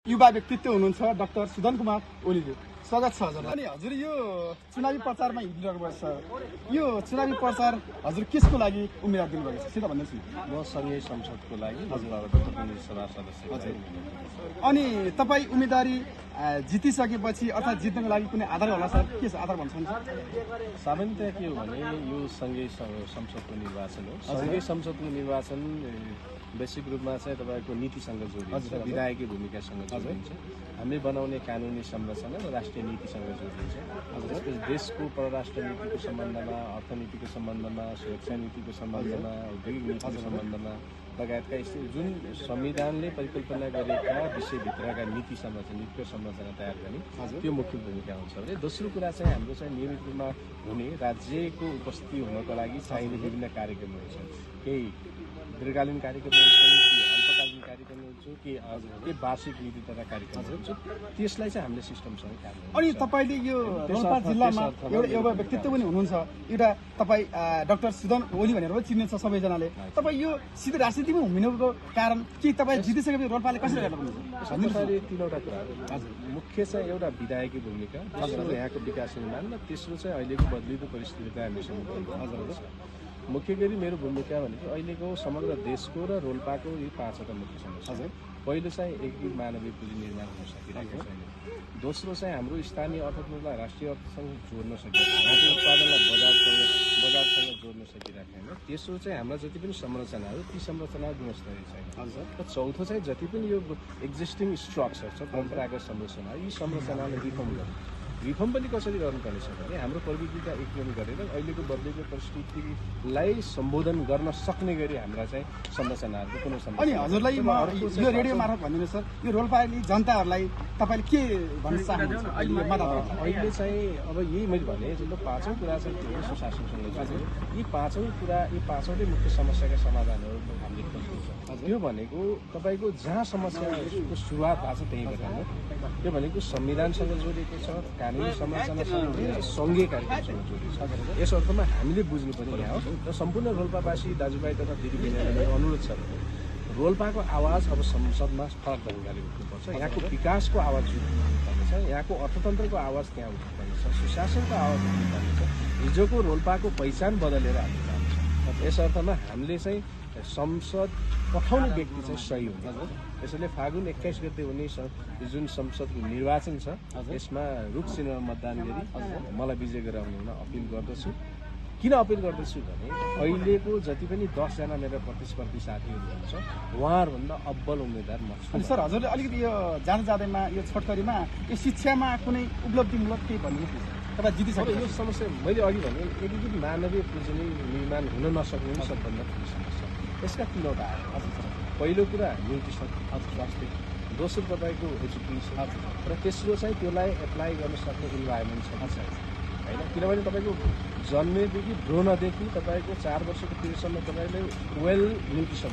युवा व्यक्तित्व हुनुहुन्छ डाक्टर सुदन कुमार ओलीले। स्वागत छ हजुरलाई। अनि हजुर यो चुनावी प्रचारमा हिँडिरहेको भएको छ, यो चुनावी प्रचार हजुर कसको लागि उम्मेदवार दिनुभएको छ सिधा भन्नुहोस् न। म सङ्घीय संसदको लागि हजुरबाट प्रतिनिधि सभा सदस्य। अनि तपाईँ उम्मेदवारी जितिसकेपछि अर्थात् जित्नको लागि कुनै आधार होला सर? के छ आधार भन्छ सामान्यतया के हो भने यो सङ्घीय संसदको निर्वाचन हो। सङ्घीय संसदको निर्वाचन वैश्विक रूपमा चाहिँ तपाईँको नीतिसँग जोडिन्छ, विधायकी भूमिकासँग जोडिन्छ। हामीले बनाउने कानुनी संरचना र राष्ट्रिय नीतिसँग जोडिन्छ। त्यसपछि देशको परराष्ट्र नीतिको सम्बन्धमा, अर्थनीतिको सम्बन्धमा, सुरक्षा नीतिको सम्बन्धमा, औद्योगिक नीतिको सम्बन्धमा लगायतका जुन संविधानले परिकल्पना गरेका विषयभित्रका नीति संरचना तयार गर्ने त्यो मुख्य भूमिका हुन्छ भने दोस्रो कुरा चाहिँ हाम्रो चाहिँ नियमित रूपमा हुने राज्यको उपस्थिति हुनको लागि चाहिने विभिन्न कार्यक्रमहरू छन्। केही दीर्घकालीन कार्यक्रमहरू छन्, कि अल्पकालीन कार्यक्रमहरू छ, कि वार्षिक नीति तथा कार्यक्रमहरू छ। त्यसलाई चाहिँ हामीले सिस्टमसँग काम गर्छौँ। अनि तपाईँले यो रोल्पा जिल्लामा एउटा व्यक्तित्व पनि हुनुहुन्छ, एउटा तपाईँ डाक्टर सुदन ओली भनेर पनि चिन्ने छ सबैजनाले। तपाईँ यो सिधै राजनीतिमा हुनुको कारण के तपाईँ जितिसकेपछि रोल्पाले कसरी गर्नुहुन्छ? तीनवटा कुराहरू हजुर। मुख्य चाहिँ एउटा विधायकी भूमिका, दोस्रो यहाँको विकास निर्माण, र तेस्रो चाहिँ अहिलेको बदलिँदो परिस्थितिलाई हामी सम्बोधन। मुख्य गरी मेरो भूमिका भनेको अहिलेको समग्र देशको र रोल्पाको यी पाँचवटा मुख्य समस्या छ। पहिलो चाहिँ एकीकृत मानवीय पुँजी निर्माण हुन सकिरहेको छैन। दोस्रो चाहिँ हाम्रो स्थानीय अर्थतन्त्रलाई राष्ट्रिय अर्थसँग जोड्न सकिरहेको छैन, हाम्रो उत्पादनलाई बजारसँग जोड्न सकिरहेको छैन। तेस्रो चाहिँ हाम्रा जति पनि संरचनाहरू ती संरचनाहरू गुणस्तरीय छैन। र चौथो चाहिँ जति पनि यो एक्जिस्टिङ स्ट्रक्चर छ, परम्परागत संरचना, यी संरचनालाई रिफर्म पनि कसरी गर्नुपर्ने छ भने हाम्रो प्रविधिका एकीकरण गरेर अहिलेको बदलेको परिस्थितिलाई सम्बोधन गर्न सक्ने गरी हाम्रा चाहिँ संरचनाहरूको कुनै संरचना। अनि हजुरलाई म यो रेडियो मार्फत भनिदिनु सर, यो रोल्पाली जनताहरूलाई तपाईँले के भन्न चाहनुहुन्छ? अहिले चाहिँ अब यही मैले भने जुन पाँचौँ कुरा चाहिँ त्यो सुशासनसँग जोडिन्छ। यी पाँचौँले मुख्य समस्याका समाधानहरू हामीले खोज्दैछौँ। त्यो भनेको तपाईँको जहाँ समस्याको सुरुवात भएको छ त्यहीँबाट हो। त्यो भनेको संविधानसँग जोडिएको छ, कानुनी संरचनासँग जोडिएको छ, सङ्घीय कार्यक्रमसँग जोडिएको छ। यस अर्थमा हामीले बुझ्नुपर्ने यहाँ हो र सम्पूर्ण रोल्पावासी दाजुभाइ तथा दिदीबहिनीहरूलाई अनुरोध छ भने रोल्पाको आवाज अब संसदमा फरक ढङ्गले उठ्नुपर्छ। यहाँको विकासको आवाज उठ्नुपर्नेछ, यहाँको अर्थतन्त्रको आवाज त्यहाँ उठ्नुपर्नेछ, सुशासनको आवाज उठ्नुपर्नेछ। हिजोको रोल्पाको पहिचान बदलेर हामी जान्छ। यस अर्थमा हामीले चाहिँ संसद पठाउने व्यक्ति चाहिँ सही हुन्छ। त्यसैले फागुन 21 गते हुने जुन संसदको निर्वाचन छ यसमा रुख चिन्हमा मतदान गरी मलाई विजय गराउने हुन अपिल गर्दछु। किन अपिल गर्दछु भने अहिलेको जति पनि 10 जना मेरो प्रतिस्पर्धी साथीहरू हुनुहुन्छ उहाँहरूभन्दा अब्बल उम्मेदवार म छु। सर हजुरले अलिकति यो जाँदैमा यो छोटकरीमा यो शिक्षामा कुनै उपलब्धिमूलक केही भन्नुहुन्छ? तपाईँ जितिसक्यो यो समस्या मैले अघि भने एकीकृत मानवीय पुँजी निर्माण हुन नसक्ने सबभन्दा ठुलो समस्या। यसका तीनवटा आयो। पहिलो कुरा न्युट्रिसन स्वास्थ्य, दोस्रो तपाईँको एजुकेसन, र तेस्रो चाहिँ त्यसलाई एप्लाई गर्न सक्ने इन्भाइरोमेन्ट छ कि छैन होइन। किनभने तपाईँको जन्मेदेखि भ्रूणदेखि तपाईँको 4 वर्षको पिरियडसम्म तपाईँले वेल न्युट्रिसन